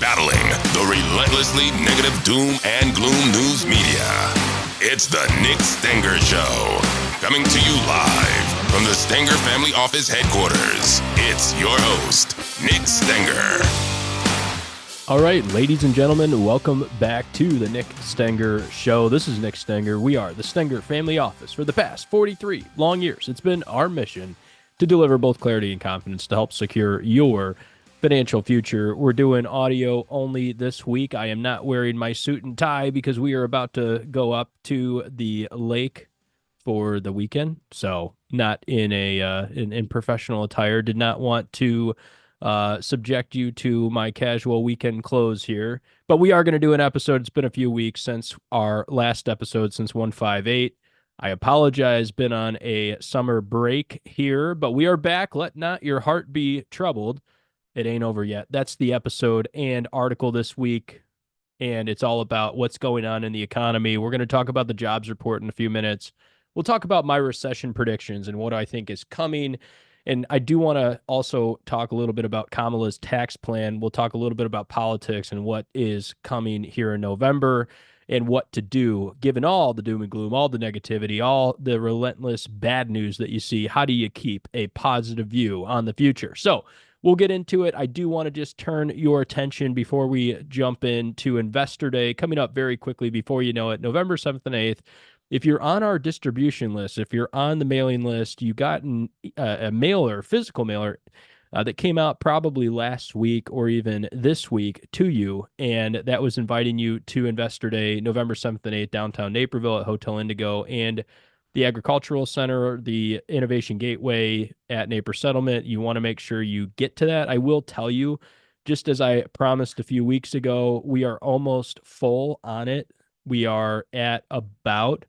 battling the relentlessly negative doom and gloom news media. It's the Nick Stenger Show, coming to you live from the Stenger Family Office headquarters. It's your host, Nick Stenger. All right, ladies and gentlemen, welcome back to the Nick Stenger Show. This is Nick Stenger. We are the Stenger Family Office. For the past 43 long years, it's been our mission to deliver both clarity and confidence to help secure your financial future. We're doing audio only this week. I am not wearing my suit and tie because we are about to go up to the lake for the weekend. So not in in professional attire. Did not want to subject you to my casual weekend clothes here, but we are going to do an episode. It's been a few weeks since our last episode, since 158. I apologize, been on a summer break here, but we are back. Let not your heart be troubled. It ain't over yet. That's the episode and article this week, and it's all about what's going on in the economy. We're going to talk about the jobs report in a few minutes. We'll talk about my recession predictions and what I think is coming. And I do want to also talk a little bit about Kamala's tax plan. We'll talk a little bit about politics and what is coming here in November and what to do, given all the doom and gloom, all the negativity, all the relentless bad news that you see. How do you keep a positive view on the future? So we'll get into it. I do want to just turn your attention before we jump into Investor Day, coming up very quickly before you know it, November 7th and 8th. If you're on our distribution list, if you're on the mailing list, you got a mailer, physical mailer, that came out probably last week or even this week to you, and that was inviting you to Investor Day, November 7th and 8th, downtown Naperville at Hotel Indigo, and the Agricultural Center, the Innovation Gateway at Naper Settlement. You want to make sure you get to that. I will tell you, just as I promised a few weeks ago, we are almost full on it. We are at about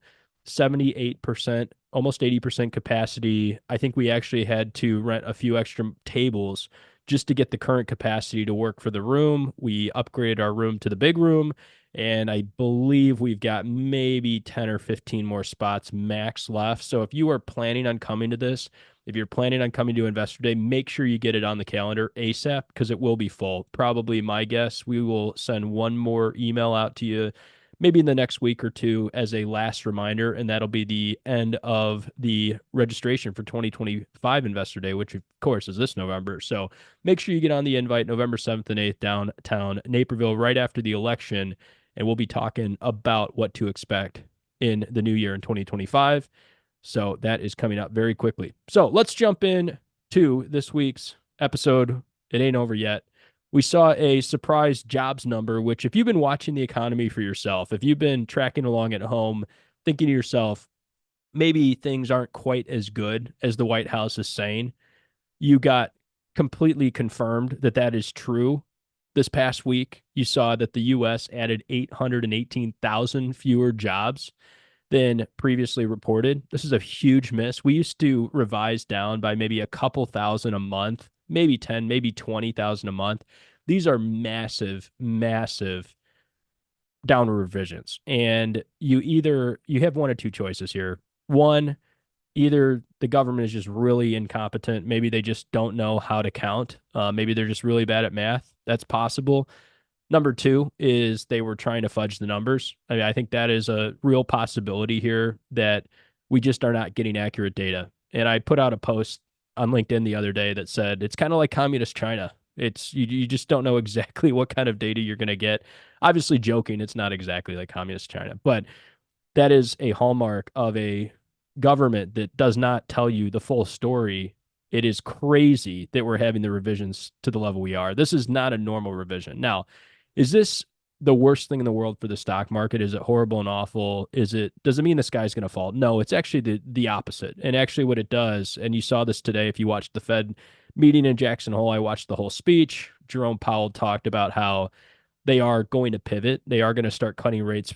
78%, almost 80% capacity. I think we actually had to rent a few extra tables just to get the current capacity to work for the room. We upgraded our room to the big room, and I believe we've got maybe 10 or 15 more spots max left. So if you are planning on coming to this, if you're planning on coming to Investor Day, make sure you get it on the calendar ASAP because it will be full. Probably my guess, we will send one more email out to you maybe in the next week or two as a last reminder, and that'll be the end of the registration for 2025 Investor Day, which of course is this November. So make sure you get on the invite November 7th and 8th downtown Naperville right after the election, and we'll be talking about what to expect in the new year in 2025. So that is coming up very quickly. So let's jump in to this week's episode. It ain't over yet. We saw a surprise jobs number, which if you've been watching the economy for yourself, if you've been tracking along at home, thinking to yourself, maybe things aren't quite as good as the White House is saying, you got completely confirmed that that is true. This past week, you saw that the U.S. added 818,000 fewer jobs than previously reported. This is a huge miss. We used to revise down by maybe a couple thousand a month, maybe 10, maybe 20,000 a month. These are massive, massive downward revisions. And you have one or two choices here. One, either the government is just really incompetent. Maybe they just don't know how to count. Maybe they're just really bad at math. That's possible. Number two is they were trying to fudge the numbers. I mean, I think that is a real possibility here that we just are not getting accurate data. And I put out a post on LinkedIn the other day that said it's kind of like communist China. It's you just don't know exactly what kind of data you're going to get. Obviously joking, it's not exactly like communist China, but that is a hallmark of a government that does not tell you the full story. It is crazy that we're having the revisions to the level we are. This is not a normal revision. Now, is this the worst thing in the world for the stock market? Is it horrible and awful? Does it mean the sky's going to fall? No, it's actually the opposite. And actually what it does, and you saw this today if you watched the Fed meeting in Jackson Hole, I watched the whole speech. Jerome Powell talked about how they are going to pivot. They are going to start cutting rates.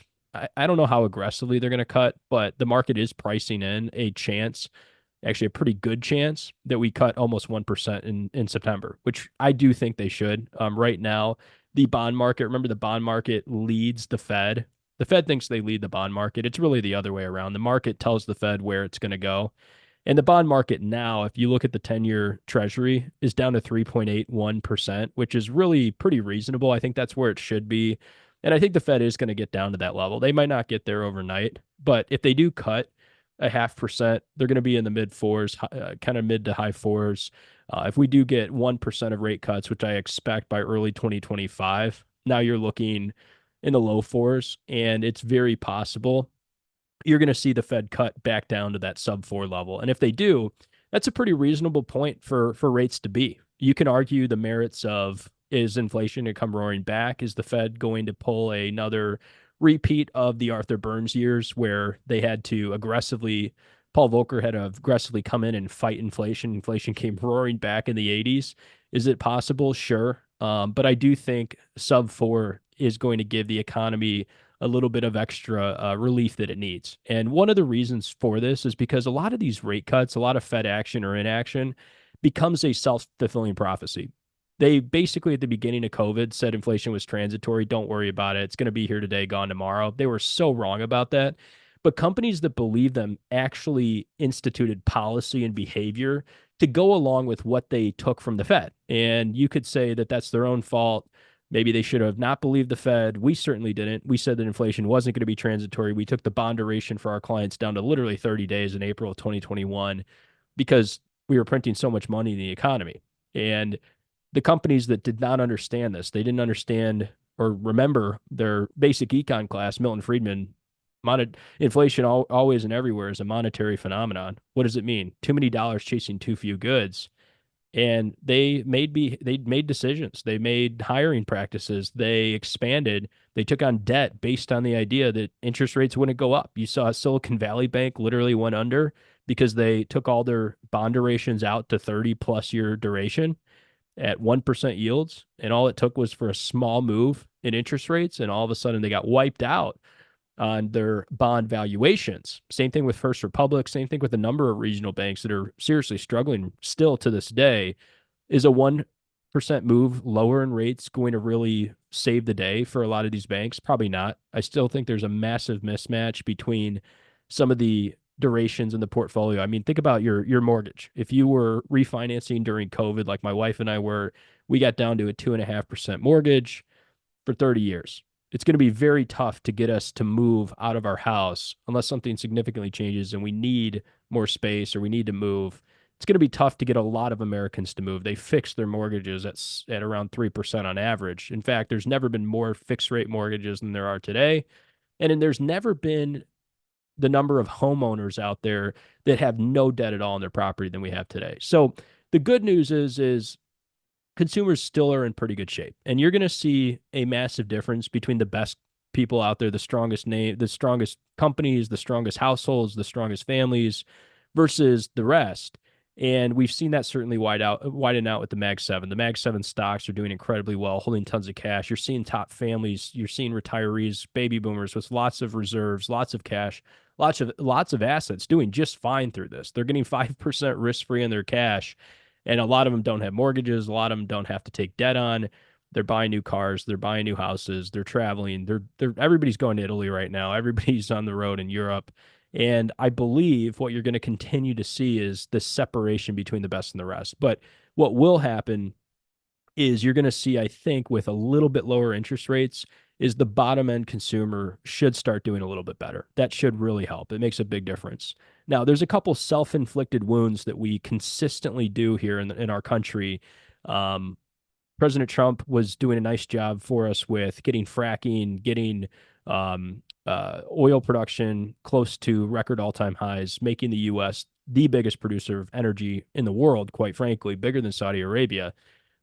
I don't know how aggressively they're going to cut, but the market is pricing in a chance, actually a pretty good chance, that we cut almost 1% in September, which I do think they should. Right now, the bond market, remember the bond market leads the Fed. The Fed thinks they lead the bond market. It's really the other way around. The market tells the Fed where it's going to go. And the bond market now, if you look at the 10-year treasury, is down to 3.81%, which is really pretty reasonable. I think that's where it should be. And I think the Fed is going to get down to that level. They might not get there overnight, but if they do cut a 0.5%, they're going to be in the mid fours, kind of mid to high fours. If we do get 1% of rate cuts, which I expect by early 2025, now you're looking in the low fours, and it's very possible you're going to see the Fed cut back down to that sub 4 level. And if they do, that's a pretty reasonable point for rates to be. You can argue the merits of, is inflation to come roaring back? Is the Fed going to pull another repeat of the Arthur Burns years where they had to aggressively, Paul Volcker had to aggressively come in and fight inflation? Inflation came roaring back in the 80s. Is it possible? Sure. But I do think sub 4 is going to give the economy a little bit of extra relief that it needs. And one of the reasons for this is because a lot of these rate cuts, a lot of Fed action or inaction becomes a self-fulfilling prophecy. They basically at the beginning of COVID said inflation was transitory. Don't worry about it. It's going to be here today, gone tomorrow. They were so wrong about that. But companies that believe them actually instituted policy and behavior to go along with what they took from the Fed. And you could say that that's their own fault. Maybe they should have not believed the Fed. We certainly didn't. We said that inflation wasn't going to be transitory. We took the bond duration for our clients down to literally 30 days in April of 2021 because we were printing so much money in the economy. And the companies that did not understand this, they didn't understand or remember their basic econ class, Milton Friedman, inflation always and everywhere is a monetary phenomenon. What does it mean? Too many dollars chasing too few goods. And they made decisions. They made hiring practices. They expanded. They took on debt based on the idea that interest rates wouldn't go up. You saw Silicon Valley Bank literally went under because they took all their bond durations out to 30 plus year duration at 1% yields. And all it took was for a small move in interest rates. And all of a sudden they got wiped out on their bond valuations. Same thing with First Republic, same thing with a number of regional banks that are seriously struggling still to this day. Is a 1% move lower in rates going to really save the day for a lot of these banks? Probably not. I still think there's a massive mismatch between some of the durations in the portfolio. I mean, think about your mortgage. If you were refinancing during COVID, like my wife and I were, we got down to a 2.5% mortgage for 30 years. It's going to be very tough to get us to move out of our house unless something significantly changes and we need more space or we need to move. It's going to be tough to get a lot of Americans to move. They fix their mortgages at around 3% on average. In fact, there's never been more fixed rate mortgages than there are today. And then there's never been the number of homeowners out there that have no debt at all on their property than we have today. So the good news is consumers still are in pretty good shape. And you're going to see a massive difference between the best people out there, the strongest companies, the strongest households, the strongest families versus the rest. And we've seen that certainly widen out with the Mag 7. The Mag 7 stocks are doing incredibly well, holding tons of cash. You're seeing top families, you're seeing retirees, baby boomers with lots of reserves, lots of cash, lots of assets doing just fine through this. They're getting 5% risk-free in their cash. And a lot of them don't have mortgages. A lot of them don't have to take debt on. They're buying new cars. They're buying new houses. They're traveling. Everybody's going to Italy right now. Everybody's on the road in Europe. And I believe what you're going to continue to see is this separation between the best and the rest. But what will happen is you're going to see, I think, with a little bit lower interest rates, is the bottom end consumer should start doing a little bit better. That should really help. It makes a big difference. Now, there's a couple self-inflicted wounds that we consistently do here in our country. President Trump was doing a nice job for us with getting fracking, getting oil production close to record all-time highs, making the U.S. the biggest producer of energy in the world, quite frankly, bigger than Saudi Arabia.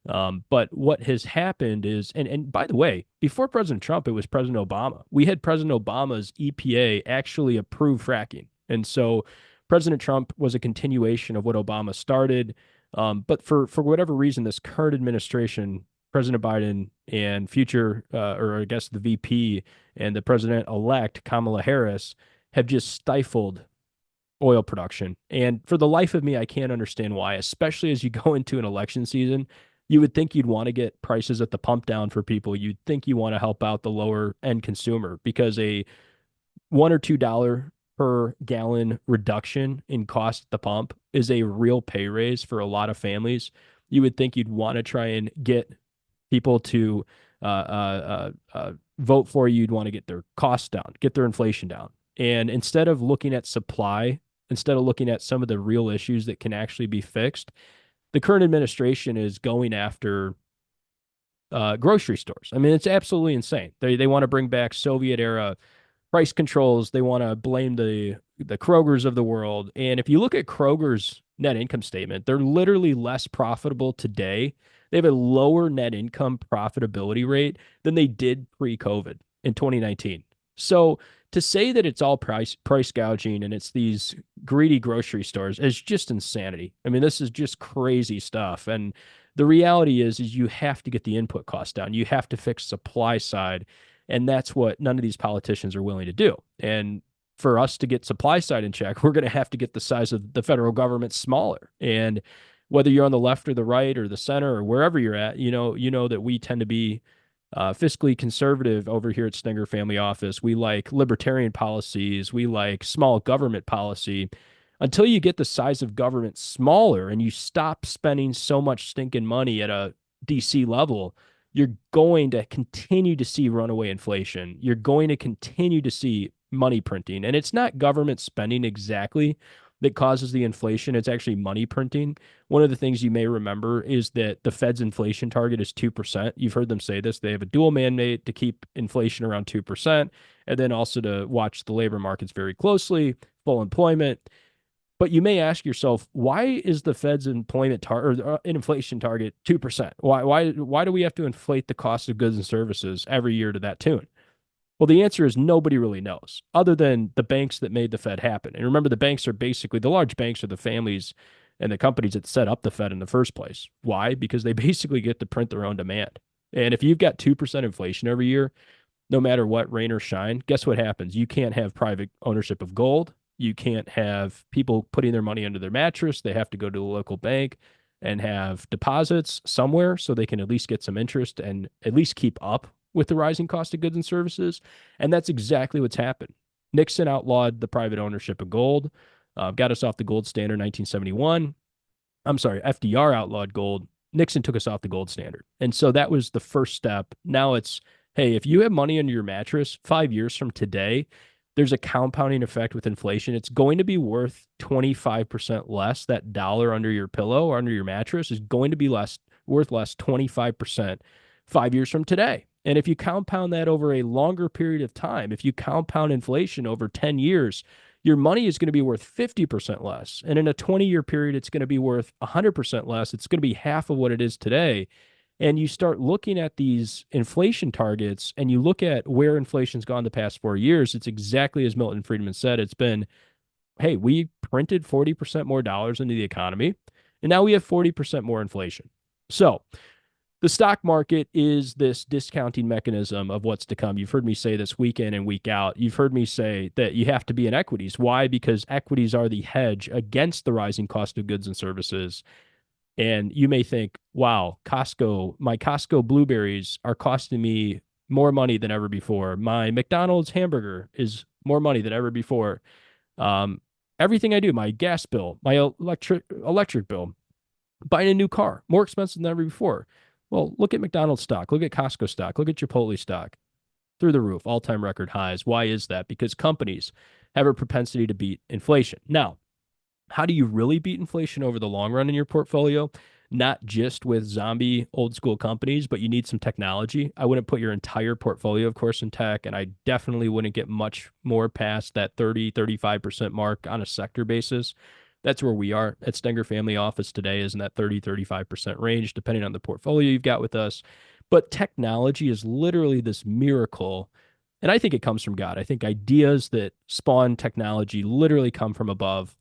But what has happened is, and by the way, before President Trump, it was President Obama. We had President Obama's EPA actually approve fracking. And so President Trump was a continuation of what Obama started. But for whatever reason, this current administration, President Biden and future, or I guess the VP and the president-elect Kamala Harris have just stifled oil production. And for the life of me, I can't understand why, especially as you go into an election season. You would think you'd want to get prices at the pump down for people. You'd think you want to help out the lower end consumer because a $1 or $2 per gallon reduction in cost at the pump is a real pay raise for a lot of families. You would think you'd want to try and get people to vote for you. You'd want to get their costs down, get their inflation down. And instead of looking at supply, instead of looking at some of the real issues that can actually be fixed, the current administration is going after grocery stores. I mean, it's absolutely insane. They want to bring back Soviet era price controls. They want to blame the Krogers of the world. And if you look at Kroger's net income statement, they're literally less profitable today. They have a lower net income profitability rate than they did pre-COVID in 2019. So to say that it's all price gouging and it's these greedy grocery stores is just insanity. I mean, this is just crazy stuff. And the reality is you have to get the input costs down. You have to fix supply side. And that's what none of these politicians are willing to do. And for us to get supply side in check, we're going to have to get the size of the federal government smaller. And whether you're on the left or the right or the center or wherever you're at, you know that we tend to be fiscally conservative over here at Stenger Family Office. We like libertarian policies. We like small government policy. Until you get the size of government smaller and you stop spending so much stinking money at a DC level, you're going to continue to see runaway inflation. You're going to continue to see money printing. And it's not government spending exactly that causes the inflation. It's actually money printing. One of the things you may remember is that the Fed's inflation target is 2%. You've heard them say this. They have a dual mandate to keep inflation around 2%, and then also to watch the labor markets very closely, full employment. But you may ask yourself, why is the Fed's inflation target 2%? Why do we have to inflate the cost of goods and services every year to that tune? Well, the answer is nobody really knows, other than the banks that made the Fed happen. And remember, the banks are basically the large banks are the families and the companies that set up the Fed in the first place. Why? Because they basically get to print their own demand. And if you've got 2% inflation every year, no matter what, rain or shine, guess what happens? You can't have private ownership of gold. You can't have people putting their money under their mattress. They have to go to the local bank and have deposits somewhere so they can at least get some interest and at least keep up with the rising cost of goods and services. And that's exactly what's happened. Nixon outlawed the private ownership of gold, got us off the gold standard in 1971. I'm sorry, FDR outlawed gold. Nixon took us off the gold standard. And so that was the first step. Now it's, hey, if you have money under your mattress 5 years from today, there's a compounding effect with inflation. It's going to be worth 25% less. That dollar under your pillow or under your mattress is going to be worth less 25% 5 years from today. And if you compound that over a longer period of time, if you compound inflation over 10 years, your money is going to be worth 50% less. And in a 20-year period, it's going to be worth 100% less. It's going to be half of what it is today. And you start looking at these inflation targets and you look at where inflation's gone the past 4 years, it's exactly as Milton Friedman said. It's been, hey, we printed 40% more dollars into the economy, and now we have 40% more inflation. So the stock market is this discounting mechanism of what's to come. You've heard me say this week in and week out. You've heard me say that you have to be in equities. Why? Because equities are the hedge against the rising cost of goods and services. And you may think, wow, my Costco blueberries are costing me more money than ever before. My McDonald's hamburger is more money than ever before. Everything I do, my gas bill, my electric bill, buying a new car, more expensive than ever before. Well, look at McDonald's stock, look at Costco stock, look at Chipotle stock, through the roof, all-time record highs. Why is that? Because companies have a propensity to beat inflation. Now, how do you really beat inflation over the long run in your portfolio? Not just with zombie old school companies, but you need some technology. I wouldn't put your entire portfolio, of course, in tech, and I definitely wouldn't get much more past that 35% mark on a sector basis. That's where we are at Stenger Family Office today, is in that 35% range, depending on the portfolio you've got with us. But technology is literally this miracle. And I think it comes from God. I think ideas that spawn technology literally come from above.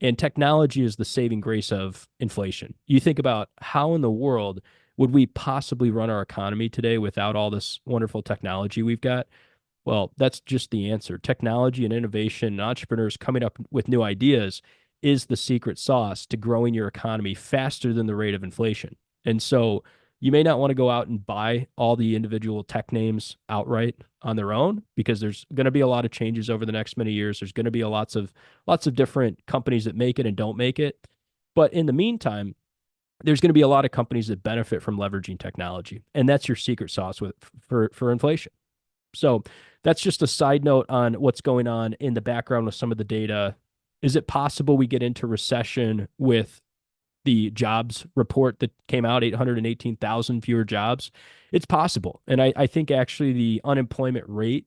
And technology is the saving grace of inflation. You think about how in the world would we possibly run our economy today without all this wonderful technology we've got? Well, that's just the answer. Technology and innovation and entrepreneurs coming up with new ideas is the secret sauce to growing your economy faster than the rate of inflation. And so You may not want to go out and buy all the individual tech names outright on their own because there's going to be a lot of changes over the next many years. There's going to be lots of different companies that make it and don't make it. But in the meantime, there's going to be a lot of companies that benefit from leveraging technology, and that's your secret sauce for inflation. So that's just a side note on what's going on in the background with some of the data. Is it possible we get into recession with the jobs report that came out, 818,000 fewer jobs? It's possible. And I think actually the unemployment rate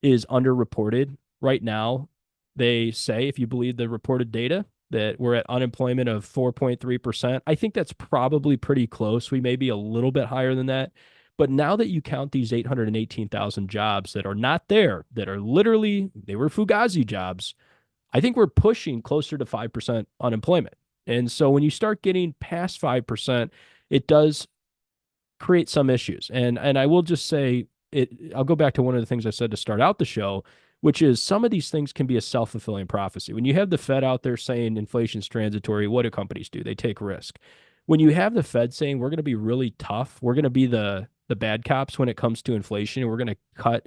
is underreported right now. They say, if you believe the reported data, that we're at unemployment of 4.3%. I think that's probably pretty close. We may be a little bit higher than that. But now that you count these 818,000 jobs that are not there, that are literally, they were Fugazi jobs, I think we're pushing closer to 5% unemployment. And so when you start getting past 5%, it does create some issues. And I will just say I'll go back to one of the things I said to start out the show, which is some of these things can be a self-fulfilling prophecy. When you have the Fed out there saying inflation's transitory, what do companies do? They take risk. When you have the Fed saying we're going to be really tough, we're going to be the bad cops when it comes to inflation, and we're going to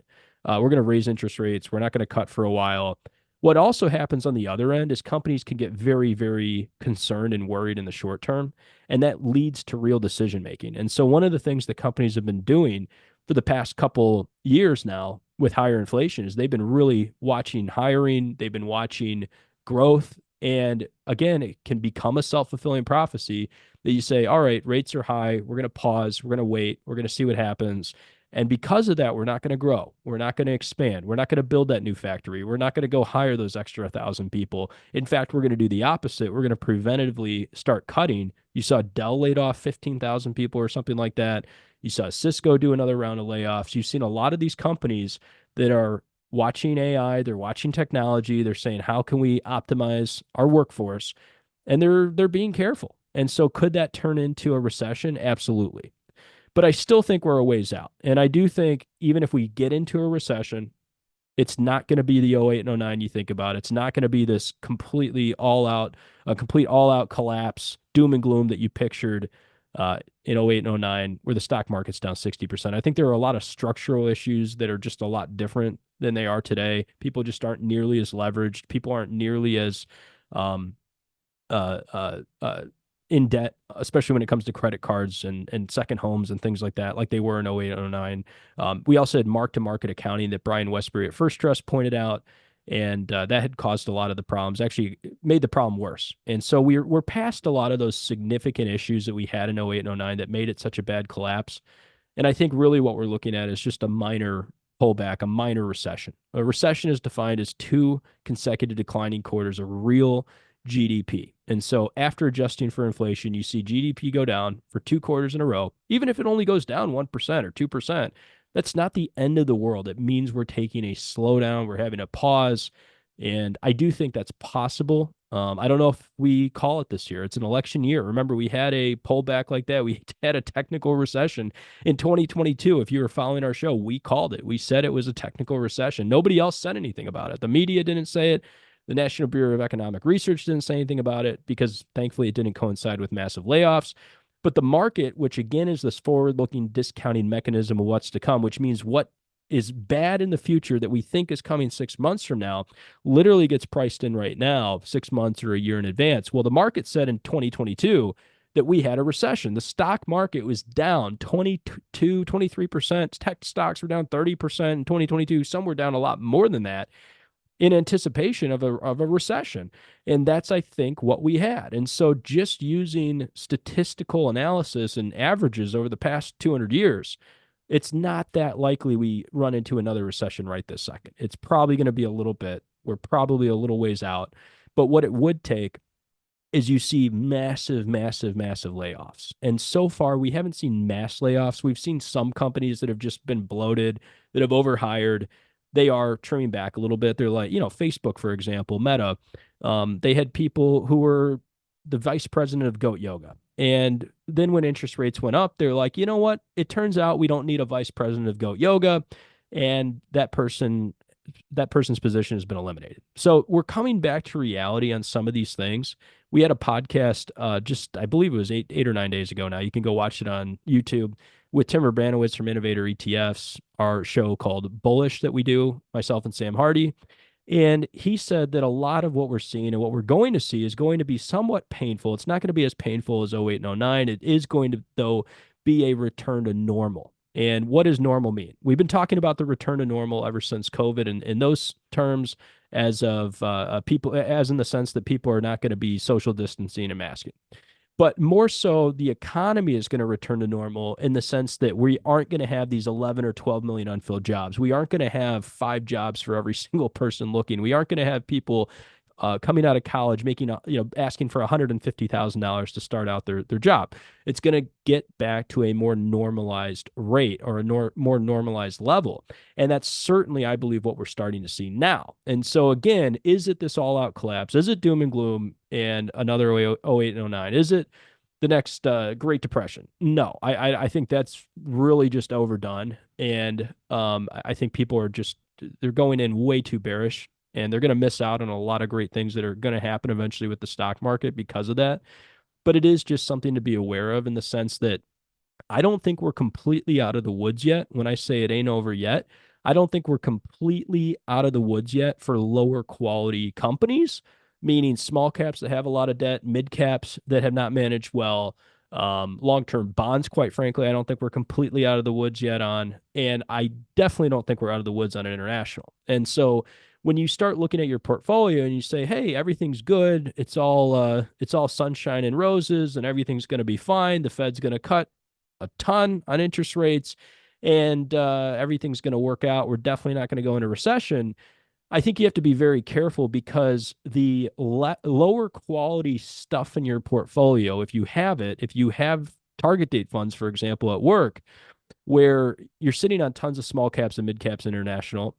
we're going to raise interest rates, we're not going to cut for a while. What also happens on the other end is companies can get very, very concerned and worried in the short term, and that leads to real decision making. And so one of the things that companies have been doing for the past couple years now with higher inflation is they've been really watching hiring, they've been watching growth, and again, it can become a self-fulfilling prophecy that you say, all right, rates are high, we're going to pause, we're going to wait, we're going to see what happens. And because of that, we're not going to grow. We're not going to expand. We're not going to build that new factory. We're not going to go hire those extra 1,000 people. In fact, we're going to do the opposite. We're going to preventatively start cutting. You saw Dell laid off 15,000 people or something like that. You saw Cisco do another round of layoffs. You've seen a lot of these companies that are watching AI, they're watching technology, they're saying, how can we optimize our workforce? And they're being careful. And so could that turn into a recession? Absolutely. But I still think we're a ways out. And I do think even if we get into a recession, it's not going to be the 08 and 09 you think about. It's not going to be this complete all out collapse, doom and gloom that you pictured in 08 and 09, where the stock market's down 60%. I think there are a lot of structural issues that are just a lot different than they are today. People just aren't nearly as leveraged. People aren't nearly as uh, uh, uh, in debt, especially when it comes to credit cards and second homes and things like that, like they were in 08 and 09. We also had mark-to-market accounting that Brian Westbury at First Trust pointed out, and that had caused a lot of the problems, actually made the problem worse. And so we're past a lot of those significant issues that we had in 08 and 09 that made it such a bad collapse. And I think really what we're looking at is just a minor pullback, a minor recession. A recession is defined as 2 consecutive declining quarters of real GDP. And so after adjusting for inflation, you see GDP go down for 2 quarters in a row. Even if it only goes down 1% or 2%, that's not the end of the world. It means we're taking a slowdown, we're having a pause. And I do think that's possible. I don't know if we call it this year. It's an election year. Remember, we had a pullback like that. We had a technical recession in 2022. If you were following our show, we called it. We said it was a technical recession. Nobody else said anything about it. The media didn't say it. The National Bureau of Economic Research didn't say anything about it because thankfully it didn't coincide with massive layoffs. But the market, which again is this forward-looking discounting mechanism of what's to come, which means what is bad in the future that we think is coming 6 months from now, literally gets priced in right now, 6 months or a year in advance. Well, the market said in 2022 that we had a recession. The stock market was down 22, 23%. Tech stocks were down 30% in 2022. Some were down a lot more than that in anticipation of a recession. And that's, I think, what we had. And so just using statistical analysis and averages over the past 200 years, it's not that likely we run into another recession right this second. It's probably going to be a little bit. We're probably a little ways out. But what it would take is you see massive, massive, massive layoffs. And so far, we haven't seen mass layoffs. We've seen some companies that have just been bloated, that have overhired. They are trimming back a little bit. They're like, Facebook, for example, Meta. They had people who were the vice president of Goat Yoga. And then when interest rates went up, they're like, you know what? It turns out we don't need a vice president of Goat Yoga. And that person's position has been eliminated. So we're coming back to reality on some of these things We had a podcast just, I believe it was 8 or 9 days ago now. You can go watch it on YouTube with Tim Urbanowitz from Innovator ETFs, our show called Bullish that we do, myself and Sam Hardy. And he said that a lot of what we're seeing and what we're going to see is going to be somewhat painful. It's not going to be as painful as 08 and 09. It is going to, though, be a return to normal. And what does normal mean? We've been talking about the return to normal ever since COVID, and in those terms, as of people, as in the sense that people are not going to be social distancing and masking, but more so the economy is going to return to normal in the sense that we aren't going to have these 11 or 12 million unfilled jobs. We aren't going to have 5 jobs for every single person looking. We aren't going to have people coming out of college making asking for $150,000 to start out their job. It's going to get back to a more normalized rate or a more normalized level, and that's certainly, I believe, what we're starting to see now. And so again, is it this all out collapse? Is it doom and gloom and another 08 and 09? Is it the next Great Depression? No, I think that's really just overdone, and I think people are just, they're going in way too bearish, and they're going to miss out on a lot of great things that are going to happen eventually with the stock market because of that. But it is just something to be aware of in the sense that I don't think we're completely out of the woods yet. When I say it ain't over yet, I don't think we're completely out of the woods yet for lower quality companies, meaning small caps that have a lot of debt, mid caps that have not managed well, long-term bonds, quite frankly, I don't think we're completely out of the woods yet on, and I definitely don't think we're out of the woods on an international. And so when you start looking at your portfolio and you say, hey, everything's good, it's all sunshine and roses and everything's going to be fine, the Fed's going to cut a ton on interest rates, and everything's going to work out, we're definitely not going to go into recession, I think you have to be very careful because the lower quality stuff in your portfolio, if you have target date funds, for example, at work, where you're sitting on tons of small caps and mid caps international,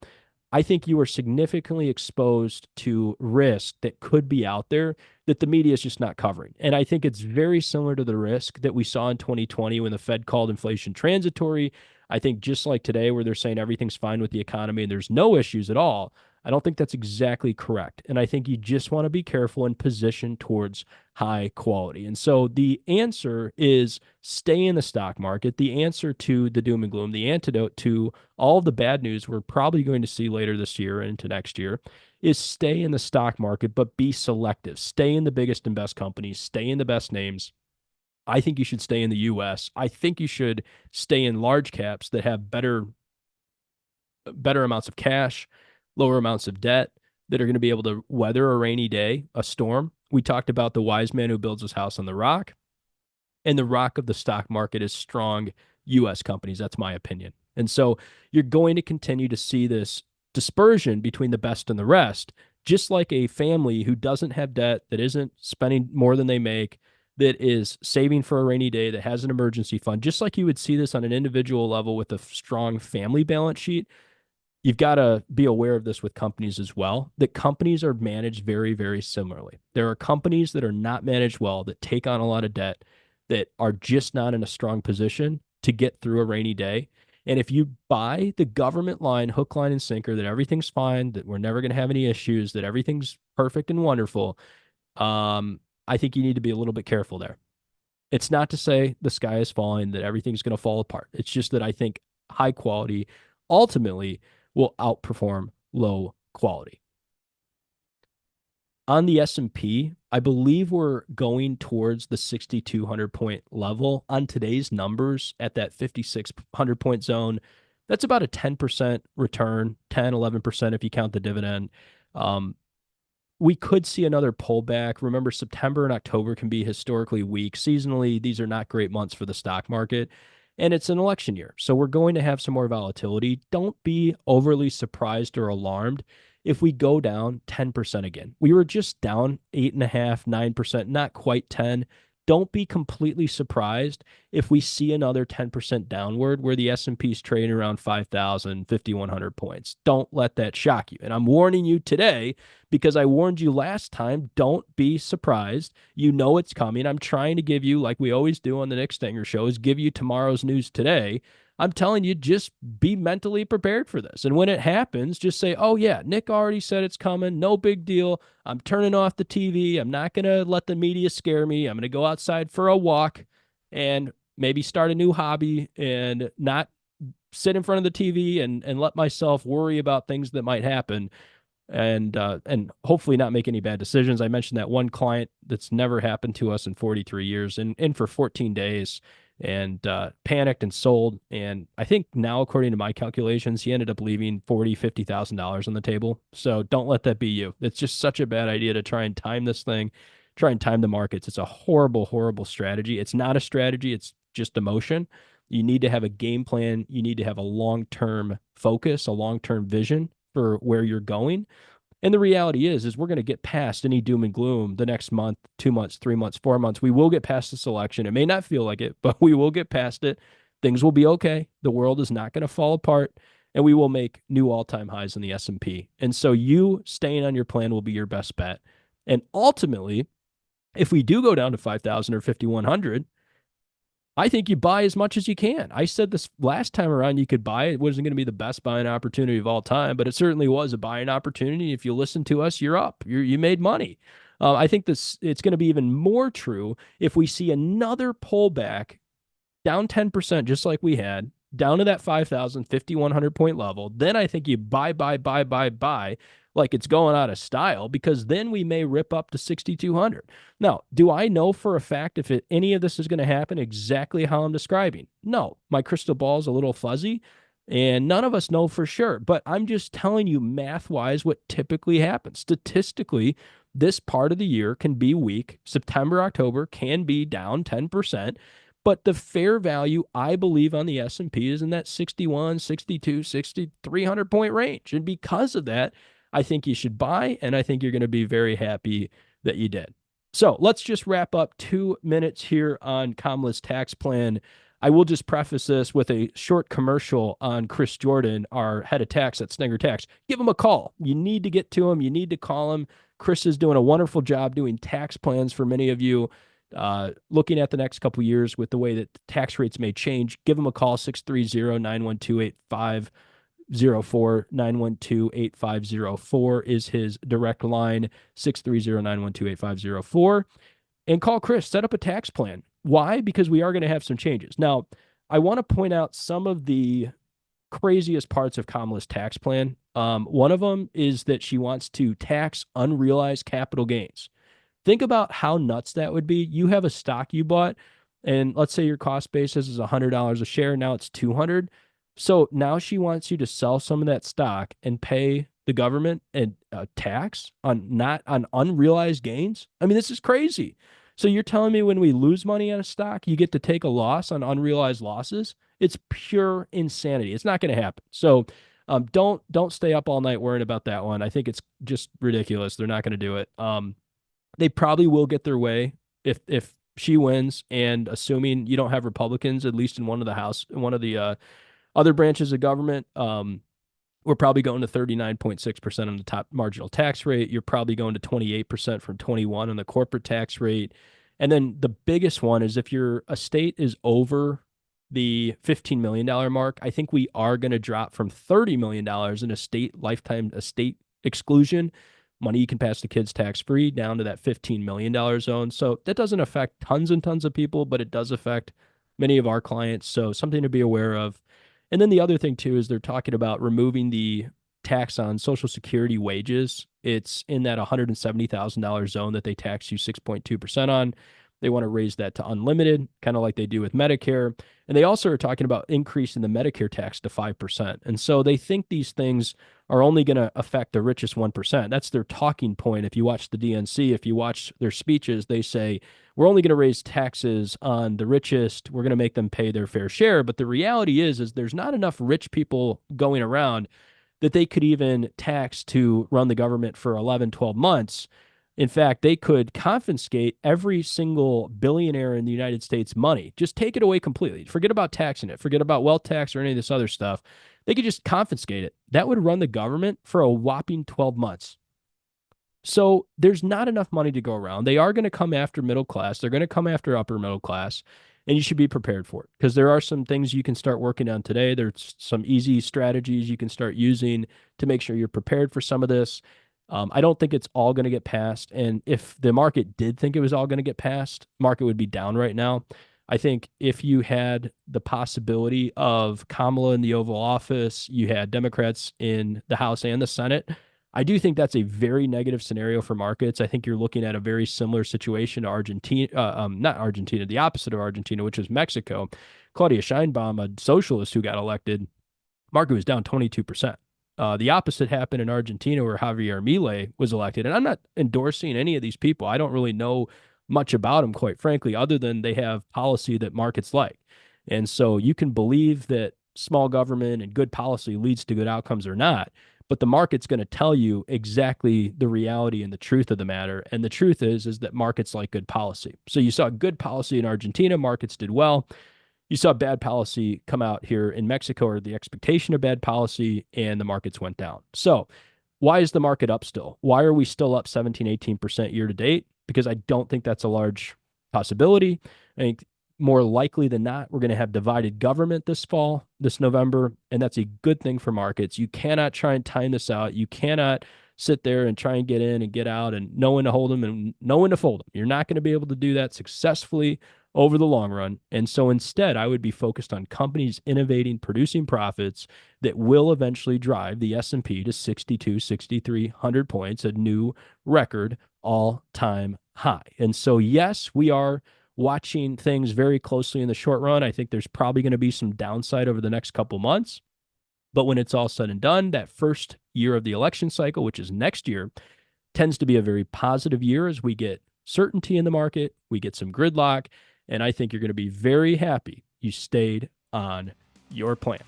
I think you are significantly exposed to risk that could be out there that the media is just not covering. And I think it's very similar to the risk that we saw in 2020 when the Fed called inflation transitory. I think just like today, where they're saying everything's fine with the economy and there's no issues at all, I don't think that's exactly correct. And I think you just want to be careful and position towards high quality. And so the answer is stay in the stock market. The answer to the doom and gloom, the antidote to all of the bad news we're probably going to see later this year and into next year, is stay in the stock market, but be selective. Stay in the biggest and best companies, stay in the best names. I think you should stay in the US. I think you should stay in large caps that have better amounts of cash, lower amounts of debt, that are going to be able to weather a rainy day, a storm. We talked about the wise man who builds his house on the rock, and the rock of the stock market is strong US companies. That's my opinion. And so you're going to continue to see this dispersion between the best and the rest, just like a family who doesn't have debt, that isn't spending more than they make, that is saving for a rainy day, that has an emergency fund, just like you would see this on an individual level with a strong family balance sheet. You've got to be aware of this with companies as well, that companies are managed very, very similarly. There are companies that are not managed well, that take on a lot of debt, that are just not in a strong position to get through a rainy day. And if you buy the government line, hook, line, and sinker, that everything's fine, that we're never going to have any issues, that everything's perfect and wonderful, I think you need to be a little bit careful there. It's not to say the sky is falling, that everything's going to fall apart. It's just that I think high quality ultimately will outperform low quality. On the S&P, I believe we're going towards the 6,200 point level on today's numbers at that 5,600 point zone. That's about a 10% return, 10, 11% if you count the dividend. We could see another pullback. Remember, September and October can be historically weak. Seasonally, these are not great months for the stock market. And it's an election year, so we're going to have some more volatility. Don't be overly surprised or alarmed if we go down 10% again. We were just down 8.5%, 9%, not quite 10. Don't be completely surprised if we see another 10% downward where the S&P is trading around 5,000, 5,100 points. Don't let that shock you. And I'm warning you today because I warned you last time. Don't be surprised. You know it's coming. I'm trying to give you, like we always do on the Nick Stenger show, is give you tomorrow's news today. I'm telling you, just be mentally prepared for this. And when it happens, just say, oh, yeah, Nick already said it's coming. No big deal. I'm turning off the TV. I'm not going to let the media scare me. I'm going to go outside for a walk and maybe start a new hobby and not sit in front of the TV and let myself worry about things that might happen and hopefully not make any bad decisions. I mentioned that one client that's never happened to us in 43 years and in for 14 days and panicked and sold. And I think now, according to my calculations, he ended up leaving $50,000 on the table. So don't let that be you. It's just such a bad idea to try and time this thing, try and time the markets. It's a horrible, horrible strategy. It's not a strategy. It's just emotion. You need to have a game plan. You need to have a long-term focus, a long-term vision for where you're going. And the reality is we're going to get past any doom and gloom the next month, 2 months, 3 months, 4 months. We will get past this election. It may not feel like it, but we will get past it. Things will be okay. The world is not going to fall apart, and we will make new all-time highs in the S&P. And so you staying on your plan will be your best bet. And ultimately, if we do go down to 5,000 or 5,100, I think you buy as much as you can. I said this last time around, you could buy. It wasn't going to be the best buying opportunity of all time, but it certainly was a buying opportunity. If you listen to us, you're up. You made money. I think it's going to be even more true if we see another pullback down 10%, just like we had, down to that 5,000, 5,100 point level. Then I think you buy, like it's going out of style, because then we may rip up to 6,200. Now, do I know for a fact if any of this is going to happen exactly how I'm describing? No, my crystal ball is a little fuzzy, and none of us know for sure. But I'm just telling you math-wise what typically happens. Statistically, this part of the year can be weak. September, October can be down 10%. But the fair value, I believe, on the S&P is in that 61, 62, 6,300 point range. And because of that, I think you should buy, and I think you're going to be very happy that you did. So let's just wrap up 2 minutes here on Kamala's tax plan. I will just preface this with a short commercial on Chris Jordan, our head of tax at Stenger Tax. Give him a call. You need to get to him. You need to call him. Chris is doing a wonderful job doing tax plans for many of you. Looking at the next couple of years with the way that tax rates may change, give him a call, 630-912-8504. 912-8504 is his direct line, 630-912-8504. And call Chris, set up a tax plan. Why? Because we are going to have some changes. Now, I want to point out some of the craziest parts of Kamala's tax plan. One of them is that she wants to tax unrealized capital gains. Think about how nuts that would be. You have a stock you bought, and let's say your cost basis is $100 a share. Now it's $200. So now she wants you to sell some of that stock and pay the government a tax on unrealized gains. I mean, this is crazy. So you're telling me when we lose money on a stock, you get to take a loss on unrealized losses? It's pure insanity. It's not going to happen. So don't stay up all night worrying about that one. I think it's just ridiculous. They're not going to do it. They probably will get their way if she wins, and assuming you don't have Republicans, at least in one of the other branches of government, we're probably going to 39.6% on the top marginal tax rate. You're probably going to 28% from 21 on the corporate tax rate. And then the biggest one is if your estate is over the $15 million mark, I think we are going to drop from $30 million in lifetime estate exclusion, money you can pass to kids tax-free, down to that $15 million zone. So that doesn't affect tons and tons of people, but it does affect many of our clients. So something to be aware of. And then the other thing, too, is they're talking about removing the tax on Social Security wages. It's in that $170,000 zone that they tax you 6.2% on. They want to raise that to unlimited, kind of like they do with Medicare. And they also are talking about increasing the Medicare tax to 5%. And so they think these things are only going to affect the richest 1%. That's their talking point. If you watch the DNC, if you watch their speeches, they say, we're only going to raise taxes on the richest. We're going to make them pay their fair share. But the reality is there's not enough rich people going around that they could even tax to run the government for 11, 12 months. In fact, they could confiscate every single billionaire in the United States money. Just take it away completely. Forget about taxing it. Forget about wealth tax or any of this other stuff. They could just confiscate it. That would run the government for a whopping 12 months. So there's not enough money to go around. They are going to come after middle class. They're going to come after upper middle class. and you should be prepared for it because there are some things you can start working on today. There's some easy strategies you can start using to make sure you're prepared for some of this. I don't think it's all going to get passed. And if the market did think it was all going to get passed, market would be down right now. I think if you had the possibility of Kamala in the Oval Office, you had Democrats in the House and the Senate, I do think that's a very negative scenario for markets. I think you're looking at a very similar situation to Argentina, not Argentina, the opposite of Argentina, which is Mexico. Claudia Sheinbaum, a socialist who got elected, market was down 22%. The opposite happened in Argentina where Javier Milei was elected. And I'm not endorsing any of these people. I don't really know much about them, quite frankly, other than they have policy that markets like. And so you can believe that small government and good policy leads to good outcomes or not, but the market's going to tell you exactly the reality and the truth of the matter. And the truth is that markets like good policy. So you saw good policy in Argentina, markets did well. You saw bad policy come out here in Mexico, or the expectation of bad policy, and the markets went down. So why is the market up still? Why are we still up 17, 18% year to date? Because I don't think that's a large possibility. I think more likely than not, we're going to have divided government this fall, this November, and that's a good thing for markets. You cannot try and time this out. You cannot sit there and try and get in and get out and know when to hold them and know when to fold them. You're not going to be able to do that successfully over the long run. And so instead, I would be focused on companies innovating, producing profits that will eventually drive the S&P to 62, 6,300 points, a new record all-time high. And so, yes, we are watching things very closely in the short run. I think there's probably going to be some downside over the next couple months. But when it's all said and done, that first year of the election cycle, which is next year, tends to be a very positive year as we get certainty in the market, we get some gridlock, and I think you're going to be very happy you stayed on your plan.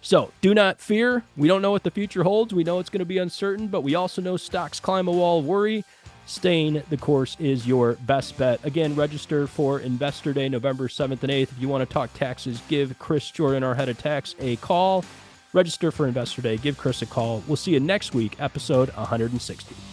So do not fear. We don't know what the future holds. We know it's going to be uncertain, but we also know stocks climb a wall of worry. Staying the course is your best bet. Again, register for Investor Day, November 7th and 8th. If you want to talk taxes, give Chris Jordan, our head of tax, a call. Register for Investor Day. Give Chris a call. We'll see you next week, episode 160.